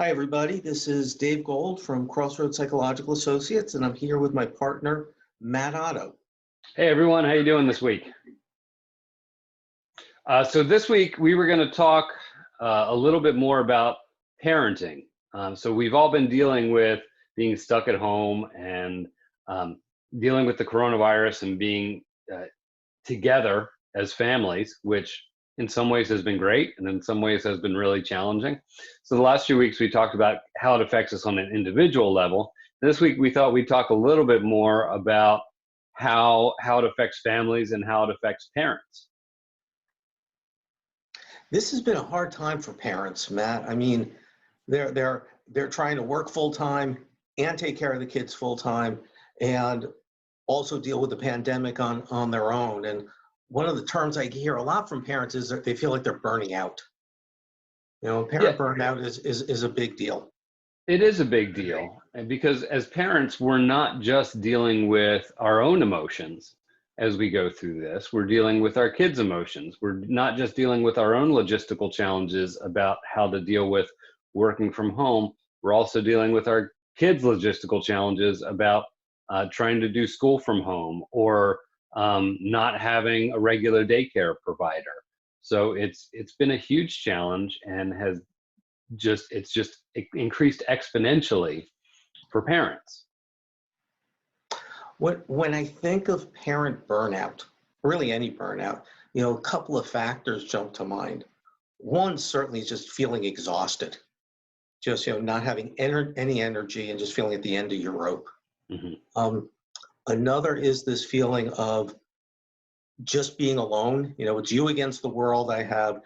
Hi, everybody. This is Dave Gold from Crossroads Psychological Associates, and I'm here with my partner, Matt Otto. Hey everyone, how you doing this week? So this week we were going to talk a little bit more about parenting. So we've all been dealing with being stuck at home and dealing with the coronavirus and being together as families, which in some ways has been great and in some ways has been really challenging. So the last few weeks we talked about how it affects us on an individual level. This week we thought we'd talk a little bit more about how it affects families and how it affects parents. This has been a hard time for parents, Matt. I mean, they're trying to work full time and take care of the kids full time, and also deal with the pandemic on their own. And one of the terms I hear a lot from parents is that they feel like they're burning out. You know, Yeah, parent burnout is a big deal. it is a big deal. And because as parents, we're not just dealing with our own emotions as we go through this, we're dealing with our kids' emotions. We're not just dealing with our own logistical challenges about how to deal with working from home. We're also dealing with our kids' logistical challenges about trying to do school from home or not having a regular daycare provider. So it's been a huge challenge and has just increased exponentially for parents. When I think of parent burnout, really any burnout, a couple of factors jump to mind. One certainly is just feeling exhausted, just not having any energy and just feeling at the end of your rope. Mm-hmm. Another is this feeling of just being alone. It's you against the world. I have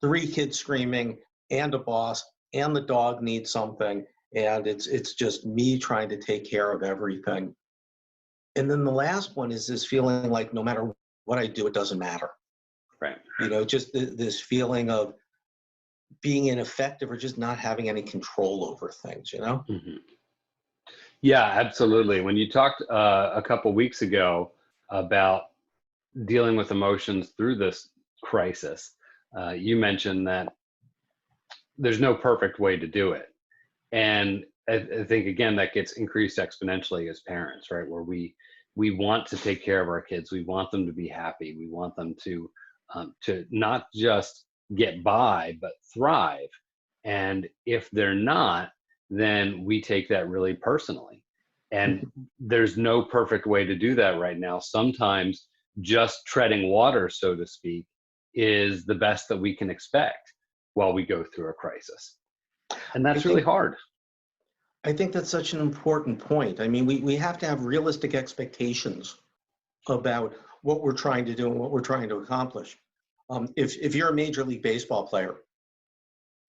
3 kids screaming and a boss, and the dog needs something, and it's just me trying to take care of everything. And then the last one is this feeling like no matter what I do, it doesn't matter. Right. Just this feeling of being ineffective or just not having any control over things. Mm-hmm. Yeah, absolutely. When you talked a couple weeks ago about dealing with emotions through this crisis, you mentioned that there's no perfect way to do it. And I think, again, that gets increased exponentially as parents, right? Where we want to take care of our kids. We want them to be happy. We want them to not just get by, but thrive. And if they're not, then we take that really personally. And there's no perfect way to do that right now. Sometimes just treading water, so to speak, is the best that we can expect while we go through a crisis. And I that's really think hard. I think that's such an important point. I mean, we have to have realistic expectations about what we're trying to do and what we're trying to accomplish. If you're a Major League Baseball player,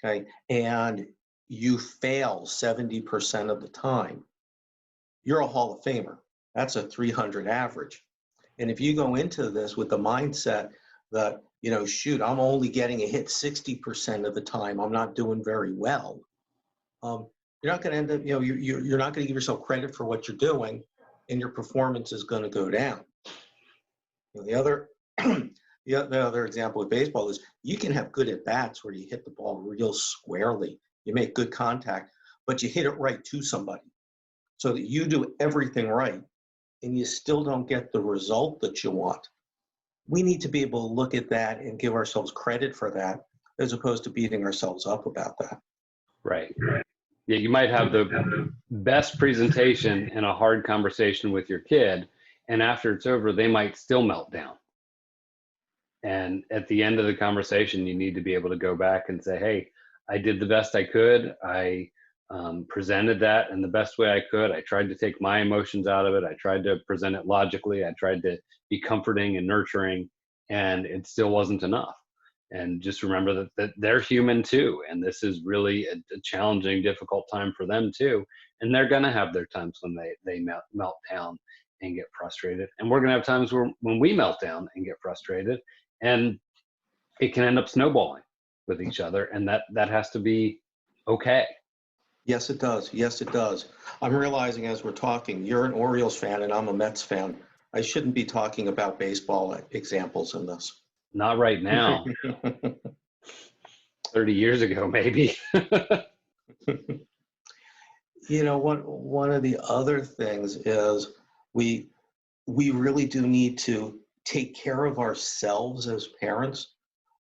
okay, and you fail 70% of the time, you're a Hall of Famer. That's a 300 average. And if you go into this with the mindset that, shoot, I'm only getting a hit 60% of the time, I'm not doing very well, you're not going to end up, you're not going to give yourself credit for what you're doing, and your performance is going to go down. The other the other example with baseball is you can have good at bats where you hit the ball real squarely, you make good contact, but you hit it right to somebody, so that you do everything right, and you still don't get the result that you want. We need to be able to look at that and give ourselves credit for that, as opposed to beating ourselves up about that. Right. Yeah, you might have the best presentation in a hard conversation with your kid, and after it's over, they might still melt down. And at the end of the conversation, you need to be able to go back and say, hey, I did the best I could. I presented that in the best way I could. I tried to take my emotions out of it. I tried to present it logically. I tried to be comforting and nurturing, and it still wasn't enough. And just remember that they're human too. And this is really a challenging, difficult time for them too. And they're going to have their times when they melt down and get frustrated. And we're going to have times when we melt down and get frustrated. And it can end up snowballing with each other. And that has to be okay. Yes, it does. Yes, it does. I'm realizing as we're talking, you're an Orioles fan and I'm a Mets fan. I shouldn't be talking about baseball examples in this. Not right now. 30 years ago, maybe. One of the other things is we we really do need to take care of ourselves as parents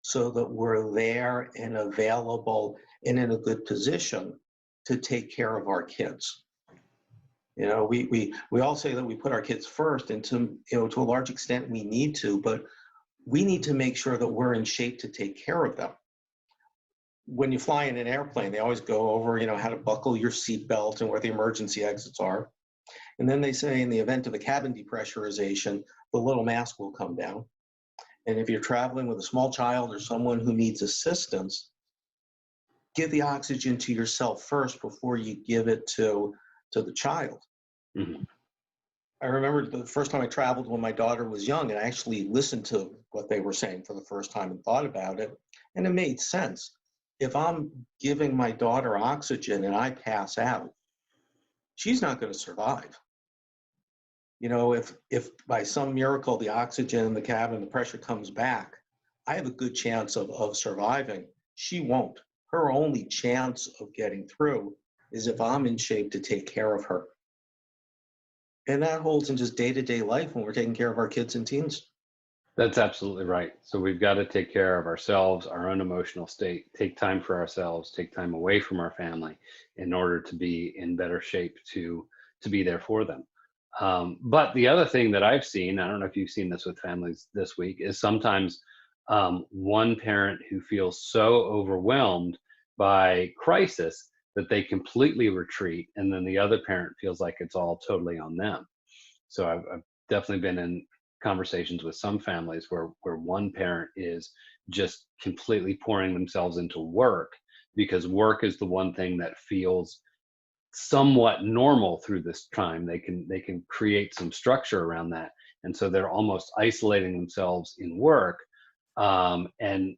so that we're there and available and in a good position to take care of our kids. We all say that we put our kids first, and to a large extent we need to, but we need to make sure that we're in shape to take care of them. When you fly in an airplane, they always go over, how to buckle your seatbelt and where the emergency exits are. And then they say in the event of a cabin depressurization, the little mask will come down. And if you're traveling with a small child or someone who needs assistance, give the oxygen to yourself first before you give it to the child. Mhm. I remember the first time I traveled when my daughter was young, and I actually listened to what they were saying for the first time and thought about it, and it made sense. If I'm giving my daughter oxygen and I pass out, she's not going to survive. If by some miracle the oxygen in the cabin, the pressure comes back, I have a good chance of surviving. She won't. Her only chance of getting through is if I'm in shape to take care of her. And that holds in just day-to-day life when we're taking care of our kids and teens. That's absolutely right. So we've got to take care of ourselves, our own emotional state, take time for ourselves, take time away from our family in order to be in better shape to be there for them. But the other thing that I've seen, I don't know if you've seen this with families this week, is sometimes one parent who feels so overwhelmed by crisis that they completely retreat, and then the other parent feels like it's all totally on them. So I've definitely been in conversations with some families where one parent is just completely pouring themselves into work because work is the one thing that feels somewhat normal through this time. They can create some structure around that, and so they're almost isolating themselves in work, and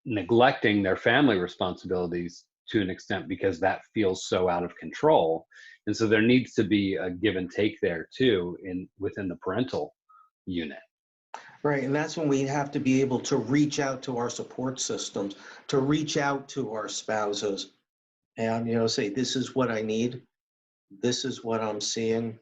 neglecting their family responsibilities to an extent because that feels so out of control. And so there needs to be a give and take there too in within the parental unit. Right, and that's when we have to be able to reach out to our support systems, to reach out to our spouses and, say, this is what I need, this is what I'm seeing,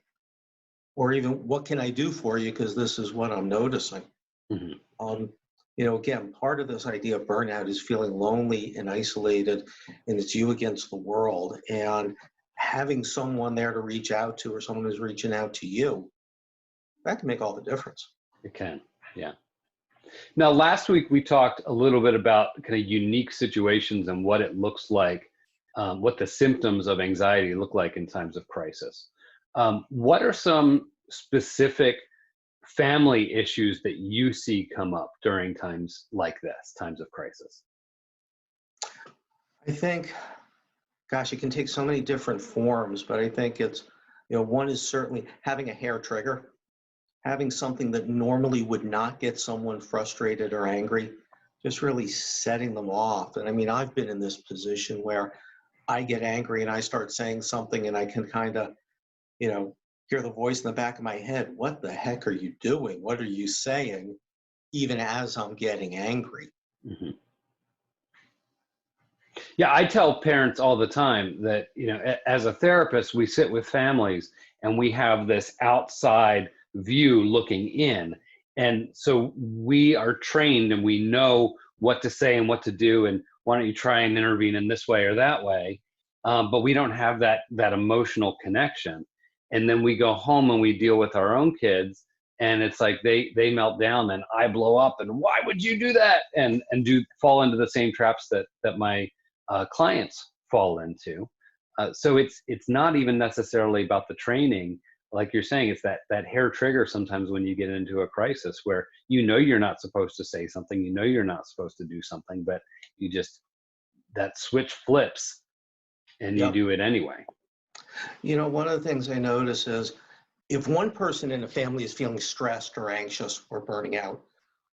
or even what can I do for you because this is what I'm noticing. Mhm. Um, again, part of this idea of burnout is feeling lonely and isolated, and it's you against the world. And having someone there to reach out to, or someone who's reaching out to you, that can make all the difference. It can, yeah. Now, last week we talked a little bit about kind of unique situations and what it looks like, what the symptoms of anxiety look like in times of crisis. What are some specific family issues that you see come up during times like this, times of crisis? I think, gosh, it can take so many different forms, but I think it's, one is certainly having a hair trigger, having something that normally would not get someone frustrated or angry, just really setting them off. And I mean, I've been in this position where I get angry and I start saying something and I can kind of, you know, hear the voice in the back of my head, what the heck are you doing? What are you saying? Even as I'm getting angry. Mhm. Yeah, I tell parents all the time that, as a therapist, we sit with families and we have this outside view looking in. And so we are trained and we know what to say and what to do. And why don't you try and intervene in this way or that way? But we don't have that emotional connection. And then we go home and we deal with our own kids. And it's like they melt down and I blow up and why would you do that? And do fall into the same traps that my clients fall into. So it's not even necessarily about the training, like you're saying. It's that hair trigger sometimes when you get into a crisis where you're not supposed to say something, you're not supposed to do something, but you just that switch flips and you Yep. do it anyway. One of the things I notice is if one person in a family is feeling stressed or anxious or burning out,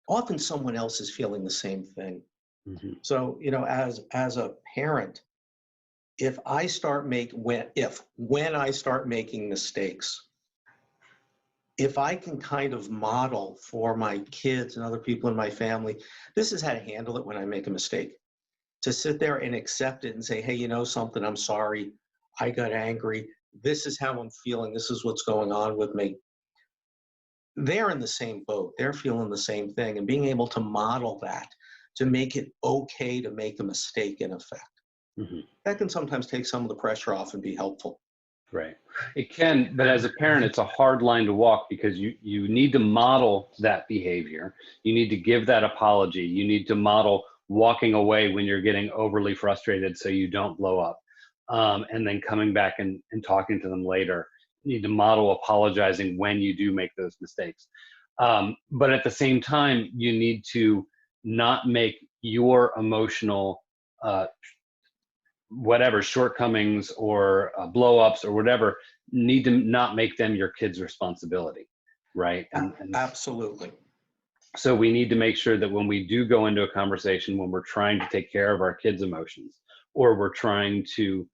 often someone else is feeling the same thing. Hmm. So, as a parent, if I start make when I start making mistakes, if I can kind of model for my kids and other people in my family, this is how to handle it when I make a mistake. to sit there and accept it and say, hey, you know something, I'm sorry, I got angry, this is how I'm feeling, this is what's going on with me. They're in the same boat, they're feeling the same thing, and being able to model that, to make it okay to make a mistake in effect. Mhm. That can sometimes take some of the pressure off and be helpful. Right. It can, but as a parent, it's a hard line to walk because you need to model that behavior. You need to give that apology. You need to model walking away when you're getting overly frustrated so you don't blow up. And then coming back and talking to them later. You need to model apologizing when you do make those mistakes. But at the same time, you need to not make your emotional whatever shortcomings or blow-ups or whatever need to not make them your kids' responsibility, right? And Absolutely. so we need to make sure that when we do go into a conversation, when we're trying to take care of our kids' emotions, or we're trying to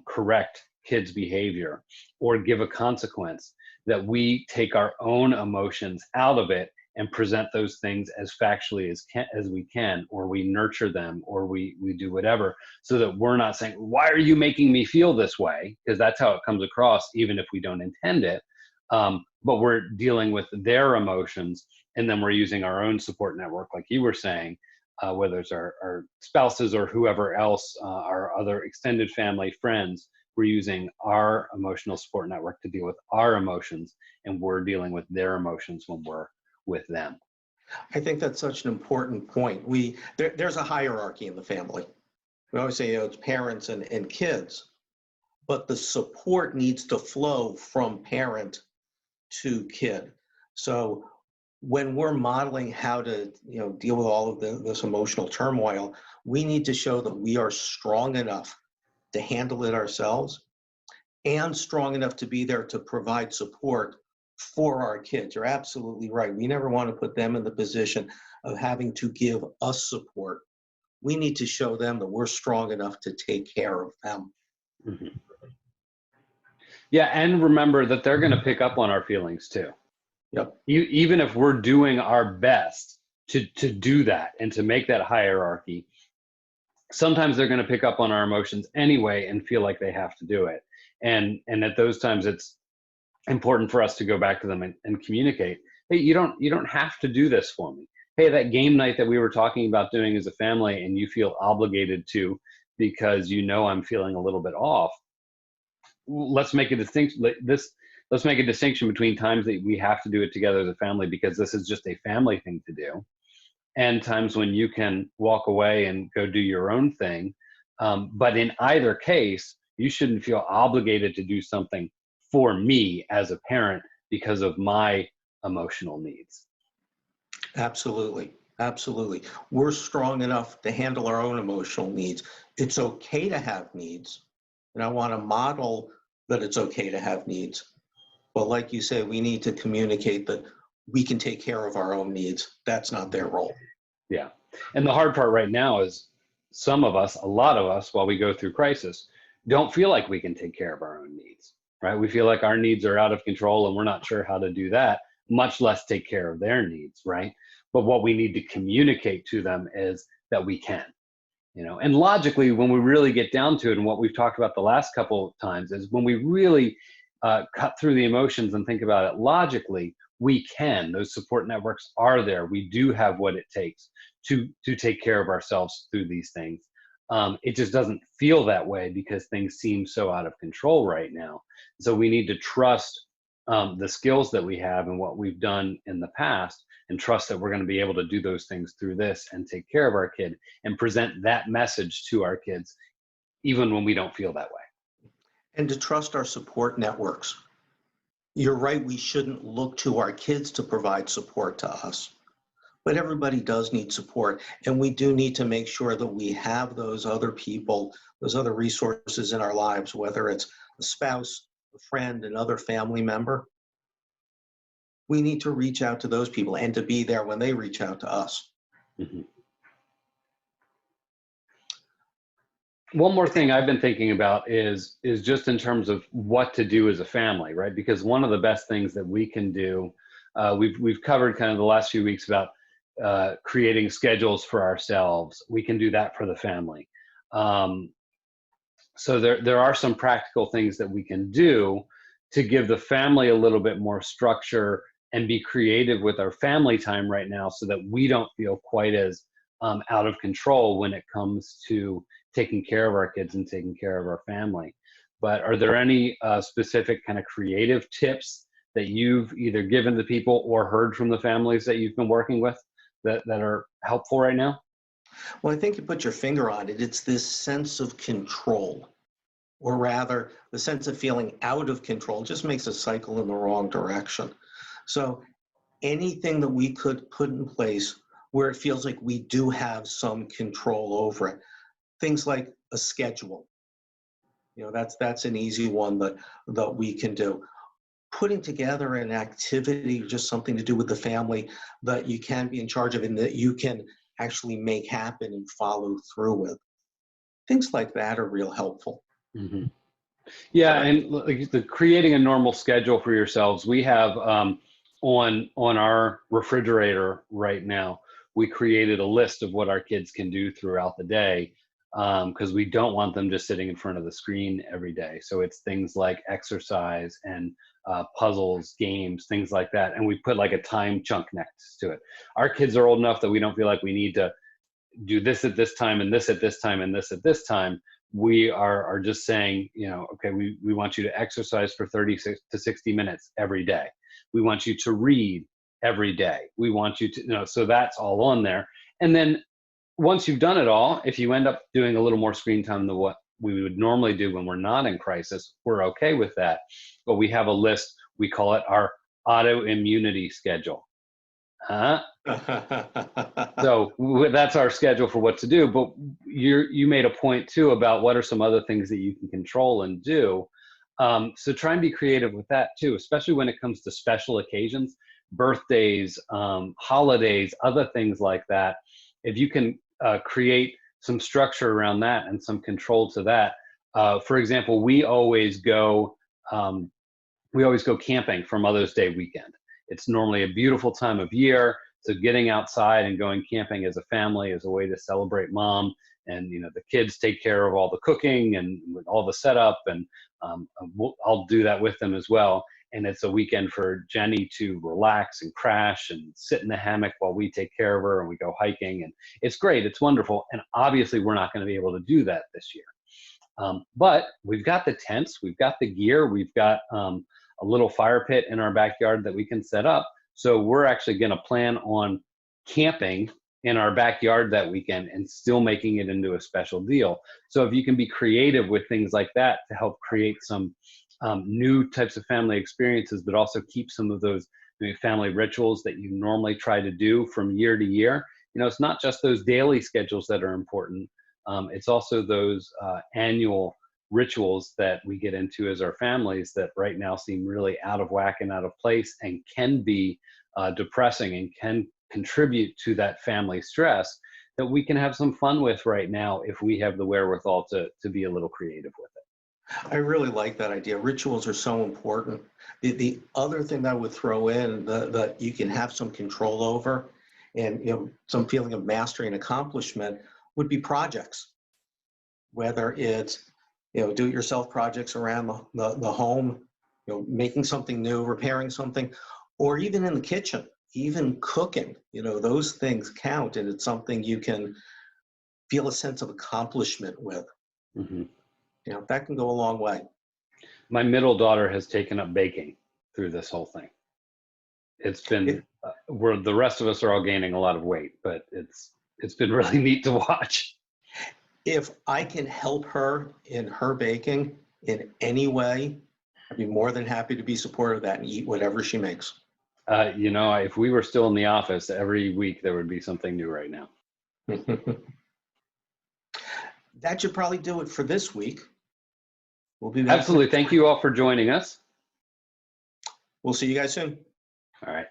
correct kids' behavior or give a consequence, that we take our own emotions out of it and present those things as factually as we can, or we nurture them, or we do whatever, so that we're not saying, why are you making me feel this way? Because that's how it comes across, even if we don't intend it. But we're dealing with their emotions, and then we're using our own support network, like you were saying, whether it's our spouses or whoever else, our other extended family, friends. We're using our emotional support network to deal with our emotions, and we're dealing with their emotions when we're with them. I think that's such an important point. There's a hierarchy in the family. We always say, you know, it's parents and kids, but the support needs to flow from parent to kid. So when we're modeling how to, you know, deal with all of this emotional turmoil, we need to show that we are strong enough to handle it ourselves and strong enough to be there to provide support for our kids. You're absolutely right. We never want to put them in the position of having to give us support. We need to show them that we're strong enough to take care of them. Mm-hmm. Yeah, and remember that they're going to pick up on our feelings too. Yep. Even if we're doing our best to do that and to make that hierarchy, sometimes they're going to pick up on our emotions anyway and feel like they have to do it. And at those times, it's important for us to go back to them and communicate. Hey, you don't have to do this for me. Hey, that game night that we were talking about doing as a family, and you feel obligated to because you know I'm feeling a little bit off. Let's make a distinction. Let's make a distinction between times that we have to do it together as a family because this is just a family thing to do, and times when you can walk away and go do your own thing. But in either case, you shouldn't feel obligated to do something for me as a parent because of my emotional needs. Absolutely. Absolutely. We're strong enough to handle our own emotional needs. It's okay to have needs. And I want to model that it's okay to have needs. But like you said, we need to communicate that we can take care of our own needs. That's not their role. Yeah. And the hard part right now is some of us, a lot of us, while we go through crisis, don't feel like we can take care of our own needs, right? We feel like our needs are out of control and we're not sure how to do that, much less take care of their needs, right? But what we need to communicate to them is that we can, you know, and logically, when we really get down to it, and what we've talked about the last couple of times is when we really cut through the emotions and think about it logically, we can. Those support networks are there. We do have what it takes to take care of ourselves through these things. It just doesn't feel that way because things seem so out of control right now. So we need to trust the skills that we have and what we've done in the past, and trust that we're going to be able to do those things through this and take care of our kid and present that message to our kids, even when we don't feel that way. And to trust our support networks. You're right, we shouldn't look to our kids to provide support to us. But everybody does need support. And we do need to make sure that we have those other people, those other resources in our lives, whether it's a spouse, a friend, another family member. We need to reach out to those people and to be there when they reach out to us. Mm-hmm. One more thing I've been thinking about is just in terms of what to do as a family, right? Because one of the best things that we can do, we've covered kind of the last few weeks about creating schedules for ourselves. We can do that for the family. So there are some practical things that we can do to give the family a little bit more structure and be creative with our family time right now, so that we don't feel quite as out of control when it comes to taking care of our kids and taking care of our family. But are there any specific kind of creative tips that you've either given to people or heard from the families that you've been working with that are helpful right now? Well, I think you put your finger on it. It's this sense of control, or rather, the sense of feeling out of control just makes us cycle in the wrong direction. So anything that we could put in place where it feels like we do have some control over it, things like a schedule. That's an easy one that we can do. Putting together an activity, just something to do with the family that you can be in charge of and that you can actually make happen and follow through with. Things like that are real helpful. Mm-hmm. Yeah, and like the creating a normal schedule for yourselves. We have on our refrigerator right now, we created a list of what our kids can do throughout the day, because we don't want them just sitting in front of the screen every day. So it's things like exercise and puzzles, games, things like that. And we put like a time chunk next to it. Our kids are old enough that we don't feel like we need to do this at this time and this at this time and this at this time. We are just saying, okay, we want you to exercise for 30 to 60 minutes every day. We want you to read every day. We want you to, so that's all on there. And then once you've done it all, if you end up doing a little more screen time than what we would normally do when we're not in crisis, we're okay with that. But we have a list, we call it our autoimmunity schedule. So that's our schedule for what to do. But you made a point too about what are some other things that you can control and do. So try and be creative with that too, especially when it comes to special occasions, birthdays, holidays, other things like that. If you can create some structure around that and some control to that. For example, we always go camping for Mother's Day weekend. It's normally a beautiful time of year. So getting outside and going camping as a family is a way to celebrate mom. And, the kids take care of all the cooking and with all the setup. And I'll do that with them as well. And it's a weekend for Jenny to relax and crash and sit in the hammock while we take care of her and we go hiking. And it's great. It's wonderful. And obviously we're not going to be able to do that this year. But we've got the tents, we've got the gear, we've got a little fire pit in our backyard that we can set up. So we're actually going to plan on camping in our backyard that weekend and still making it into a special deal. So if you can be creative with things like that to help create some new types of family experiences, but also keep some of those family rituals that you normally try to do from year to year. It's not just those daily schedules that are important. It's also those annual rituals that we get into as our families that right now seem really out of whack and out of place and can be depressing and can contribute to that family stress that we can have some fun with right now if we have the wherewithal to be a little creative with it. I really like that idea. Rituals are so important. The other thing that I would throw in that you can have some control over and some feeling of mastery and accomplishment would be projects, whether it's do-it-yourself projects around the home, making something new, repairing something, or even in the kitchen, even cooking. Those things count, and it's something you can feel a sense of accomplishment with. Mm-hmm. That can go a long way. My middle daughter has taken up baking through this whole thing. It's been where the rest of us are all gaining a lot of weight, but it's been really neat to watch. If I can help her in her baking in any way, I'd be more than happy to be supportive of that and eat whatever she makes. If we were still in the office, every week there would be something new right now. That should probably do it for this week. We'll be back. Absolutely. Thank you all for joining us. We'll see you guys soon. All right.